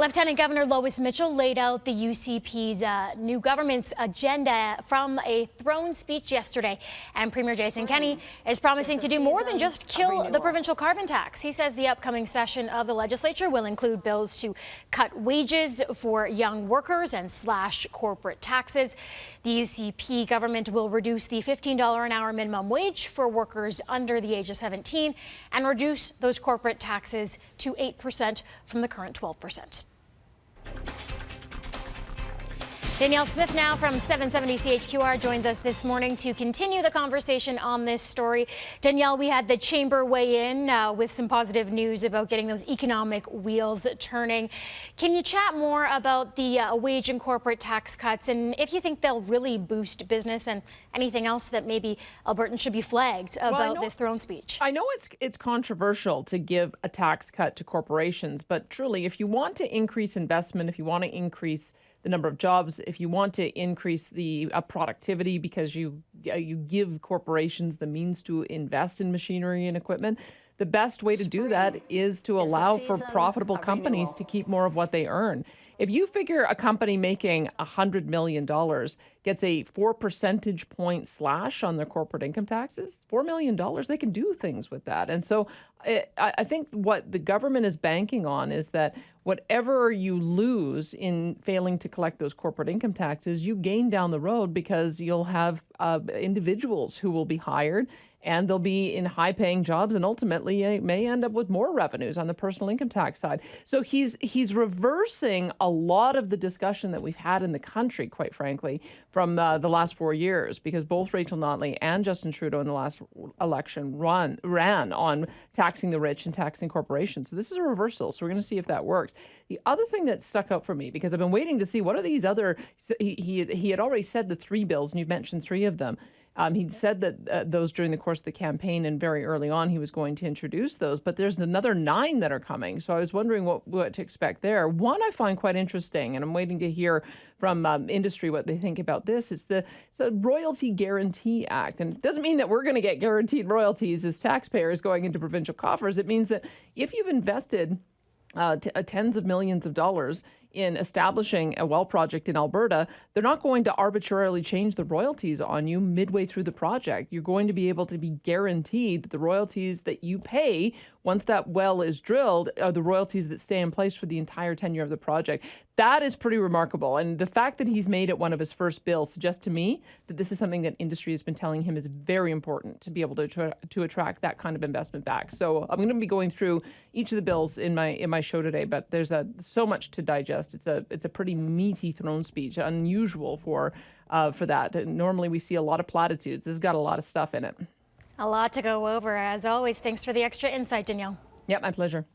Lieutenant Governor Lois Mitchell laid out the UCP's new government's agenda from a throne speech yesterday. And Premier Jason Kenney is promising to do more than just kill the provincial carbon tax. He says the upcoming session of the legislature will include bills to cut wages for young workers and slash corporate taxes. The UCP government will reduce the $15 an hour minimum wage for workers under the age of 17 and reduce those corporate taxes to 8% from the current 12%. Danielle Smith now from 770 CHQR joins us this morning to continue the conversation on this story. Danielle, we had the chamber weigh in with some positive news about getting those economic wheels turning. Can you chat more about the wage and corporate tax cuts and if you think they'll really boost business and anything else that maybe Albertans should be flagged about this throne speech? I know it's controversial to give a tax cut to corporations, but truly, if you want to increase investment, if you want to increase the number of jobs, if you want to increase the productivity because you give corporations the means to invest in machinery and equipment, the best way to do that is to allow for profitable companies to keep more of what they earn. If you figure a company making $100 million gets a 4 percentage point slash on their corporate income taxes, $4 million, they can do things with that. And so I think what the government is banking on is that whatever you lose in failing to collect those corporate income taxes, you gain down the road because you'll have individuals who will be hired and they'll be in high-paying jobs and ultimately may end up with more revenues on the personal income tax side. So he's reversing a lot of the discussion that we've had in the country, quite frankly, from the last 4 years, because both Rachel Notley and Justin Trudeau in the last election ran on taxing the rich and taxing corporations. So this is a reversal. So we're going to see if that works. The other thing that stuck out for me, because I've been waiting to see what are these other, he had already said the 3 bills, and you've mentioned 3 of them. He said that those during the course of the campaign and very early on he was going to introduce those, but there's another 9 that are coming. So I was wondering what to expect there. One I find quite interesting, and I'm waiting to hear from industry what they think about this. It's the Royalty Guarantee Act. And it doesn't mean that we're going to get guaranteed royalties as taxpayers going into provincial coffers. It means that if you've invested tens of millions of dollars in establishing a well project in Alberta, they're not going to arbitrarily change the royalties on you midway through the project. You're going to be able to be guaranteed that the royalties that you pay once that well is drilled are the royalties that stay in place for the entire tenure of the project. That is pretty remarkable. And the fact that he's made it one of his first bills suggests to me that this is something that industry has been telling him is very important to be able to attract that kind of investment back. So I'm going to be going through each of the bills in my show today, but there's so much to digest. It's a pretty meaty throne speech, unusual for that. Normally we see a lot of platitudes. This has got a lot of stuff in it. A lot to go over. As always, thanks for the extra insight, Danielle. Yep, my pleasure.